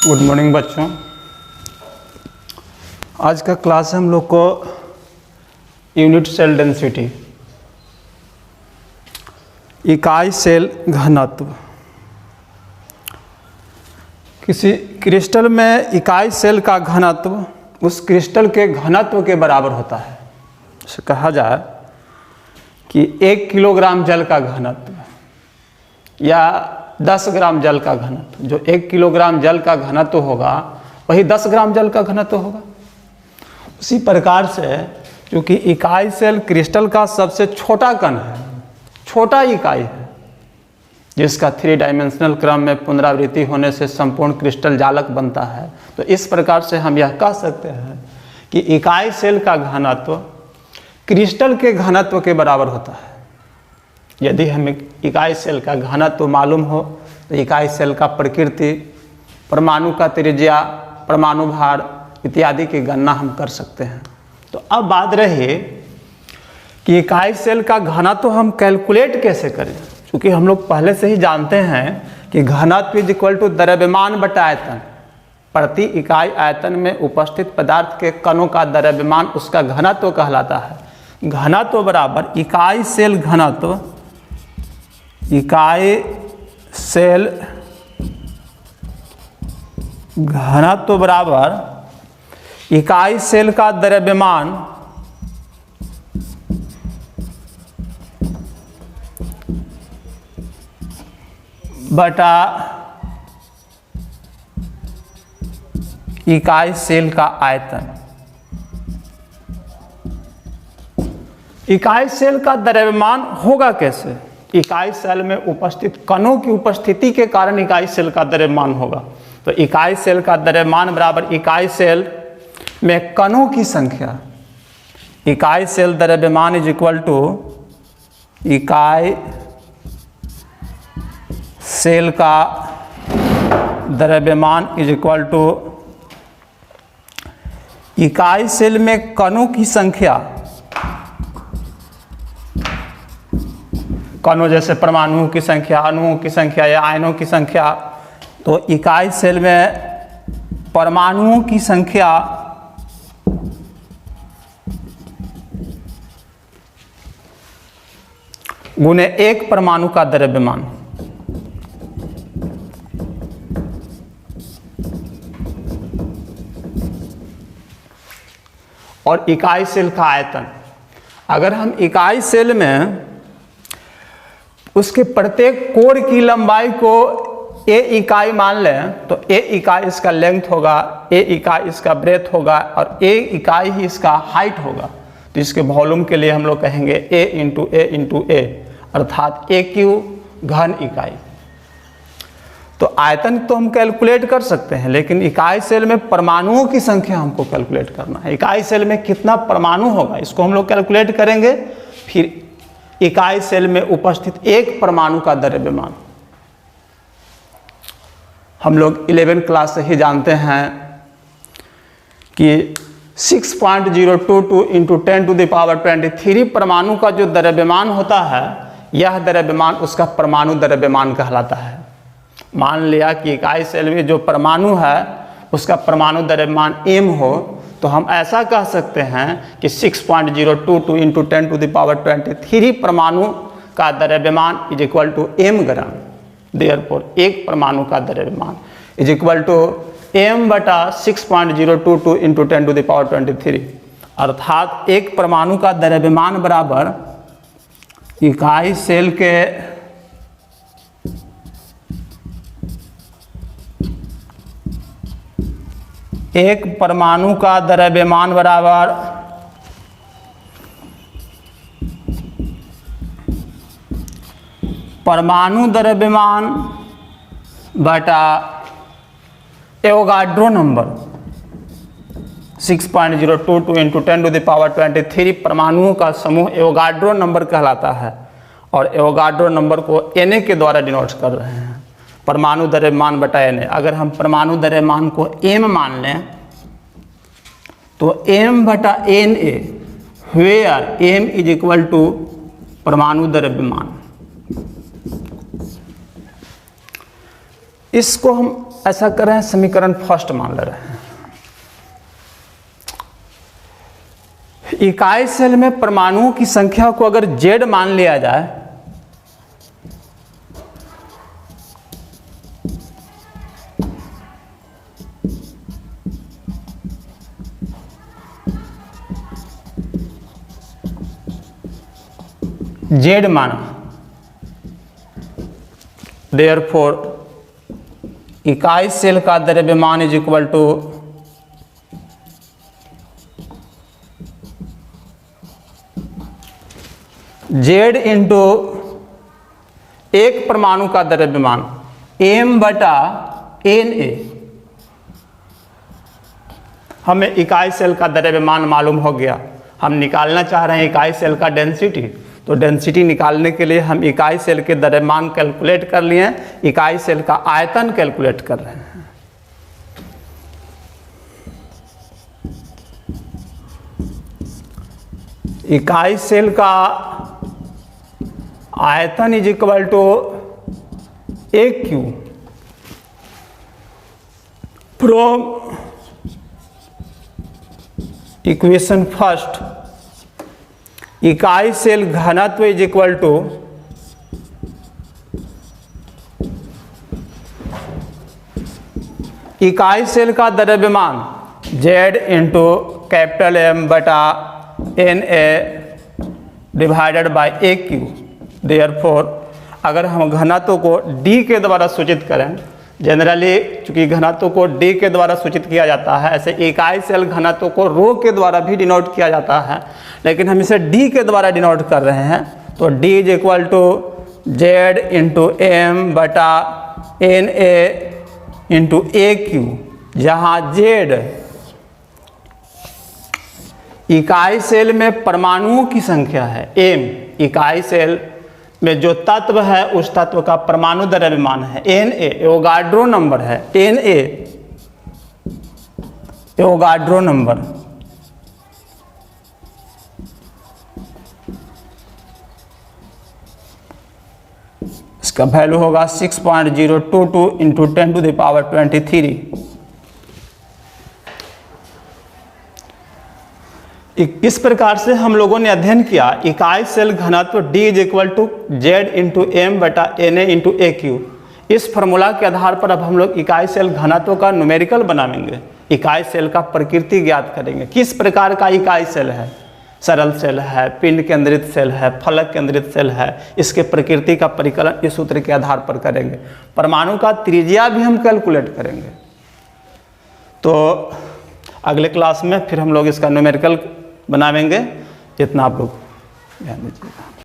Good morning बच्चों। आज का क्लास हम लोग को यूनिट सेल डेंसिटी, इकाई सेल घनत्व। किसी क्रिस्टल में इकाई सेल का घनत्व उस क्रिस्टल के घनत्व के बराबर होता है। जैसे कहा जाए कि 1 किलोग्राम जल का घनत्व या 10 ग्राम जल का घनत्व, जो 1 किलोग्राम जल का घनत्व होगा वही 10 ग्राम जल का घनत्व होगा। उसी प्रकार से क्योंकि इकाई सेल क्रिस्टल का सबसे छोटा कण है, छोटा इकाई है, जिसका 3 डायमेंशनल क्रम में पुनरावृत्ति होने से संपूर्ण क्रिस्टल जालक बनता है, तो इस प्रकार से हम यह कह सकते हैं कि इकाई सेल का घनत्व क्रिस्टल के घनत्व के बराबर होता है। यदि हमें इकाई सेल का घनत्व मालूम हो तो इकाई सेल का प्रकृति, परमाणु का त्रिज्या, परमाणु भार इत्यादि की गणना हम कर सकते हैं। तो अब बात रही कि इकाई सेल का घनत्व हम कैलकुलेट कैसे करें, क्योंकि हम लोग पहले से ही जानते हैं कि घनत्व इज इक्वल टू द्रव्यमान बटा आयतन। प्रति इकाई आयतन में उपस्थित पदार्थ के कणों का द्रव्यमान उसका घनत्व कहलाता है। घनत्व बराबर इकाई सेल घनत्व, इकाई सेल घनत्व बराबर इकाई सेल का द्रव्यमान बटा इकाई सेल का आयतन। इकाई सेल का द्रव्यमान होगा कैसे? इकाई सेल में उपस्थित कणों की उपस्थिति के कारण इकाई सेल का द्रव्यमान होगा। तो इकाई सेल का द्रव्यमान बराबर इकाई सेल में कणों की संख्या। इकाई सेल द्रव्यमान इज इक्वल टू इकाई सेल का द्रव्यमान इज इक्वल टू इकाई सेल में कणों की संख्या। कणों जैसे परमाणुओं की संख्या, अणुओं की संख्या या आयनों की संख्या, तो इकाई सेल में परमाणुओं की संख्या गुने 1 परमाणु का द्रव्यमान। और इकाई सेल का आयतन, अगर हम इकाई सेल में उसके प्रत्येक कोण की लंबाई को a इकाई मान लें तो a इकाई इसका लेंथ होगा, a इकाई इसका ब्रेथ होगा और a इकाई ही इसका हाइट होगा। तो इसके वॉल्यूम के लिए हम लोग कहेंगे a अर्थात a क्यू घन इकाई। तो आयतन तो हम कैलकुलेट कर सकते हैं, लेकिन इकाई सेल में परमाणुओं की संख्या हमको कैलकुलेट करना है। इकाई सेल में कितना परमाणु होगा इसको हम लोग कैलकुलेट करेंगे। फिर इकाई सेल में उपस्थित 1 परमाणु का द्रव्यमान। हम लोग 11 क्लास से ही जानते हैं कि 6.022 इंटू 10⁻23 परमाणु का जो द्रव्यमान होता है, यह द्रव्यमान उसका परमाणु द्रव्यमान कहलाता है। मान लिया कि इकाई सेल में जो परमाणु है उसका परमाणु द्रव्यमान m हो, तो हम ऐसा कह सकते हैं कि 6.022 इंटू 10⁻23 परमाणु का द्रव्यमान इज इक्वल टू m ग्राम। देयरफॉर 1 परमाणु का द्रव्यमान इज इक्वल टू m बटा 6.022 इंटू 10⁻23, अर्थात 1 परमाणु का द्रव्यमान बराबर इकाई सेल के एक परमाणु का द्रव्यमान बराबर परमाणु द्रव्यमान बटा एवोगाड्रो नंबर। 6.022 इंटू 10⁻23 परमाणुओं का समूह एवोगाड्रो नंबर कहलाता है, और एवोगाड्रो नंबर को Na के द्वारा डिनोट कर रहे हैं, परमाणु द्रव्यमान बटा Na। अगर हम परमाणु द्रव्यमान को m मान लें तो m बटा Na, where m is equal to परमाणु द्रव्यमान। इसको हम ऐसा कर रहे हैं, समीकरण फर्स्ट मान ले रहे हैं। इकाई सेल में परमाणुओं की संख्या को अगर Z मान लिया जाए Z माना, देयरफॉर इकाई सेल का द्रव्यमान is equal to Z into एक परमाणु का द्रव्यमान m/Na। हमें इकाई सेल का द्रव्यमान मालूम हो गया, हम निकालना चाह रहे हैं इकाई सेल का डेंसिटी, तो डेंसिटी निकालने के लिए हम इकाई सेल के द्रव्यमान कैलकुलेट कर लिए, इकाई सेल का आयतन कैलकुलेट कर रहे हैं। इकाई सेल का आयतन is equal to AQ from equation first, इकाई सेल घनत्व इज इक्वल टू इकाई सेल का द्रव्यमान Z into capital M/Na divided by AQ। Therefore अगर हम घनत्व को D के द्वारा सूचित करें, जनरली चूंकि घनत्व को D के द्वारा सूचित किया जाता है, ऐसे इकाई सेल घनत्व को रो के द्वारा भी डिनोट किया जाता है, लेकिन हम इसे D के द्वारा डिनोट कर रहे हैं। तो D is equal to Z into M/Na into AQ, जहाँ Z इकाई सेल में परमाणुओं की संख्या है, M इकाई सेल में जो तत्व है उस तत्व का परमाणु द्रव्यमान है, Na एवोगाड्रो नंबर है, Na एवोगाड्रो नंबर। इसका वैल्यू होगा 6.022 इंटू 10⁻23। इस प्रकार से हम लोगों ने अध्ययन किया इकाई सेल घनत्व D is equal to Z into M/Na into AQ। इस फॉर्मूला के आधार पर अब हम लोग इकाई सेल घनत्व का न्यूमेरिकल बनाएंगे, इकाई सेल का प्रकृति ज्ञात करेंगे, किस प्रकार का इकाई सेल है, सरल सेल है, पिंड केंद्रित सेल है, फलक केंद्रित सेल है, इसके प्रकृति का परिकलन इस सूत्र के आधार पर करेंगे। परमाणु का त्रिज्या भी हम कैलकुलेट करेंगे। तो अगले क्लास में फिर हम लोग इसका न्यूमेरिकल बनाएंगे। इतना आप लोग ध्यान दीजिएगा।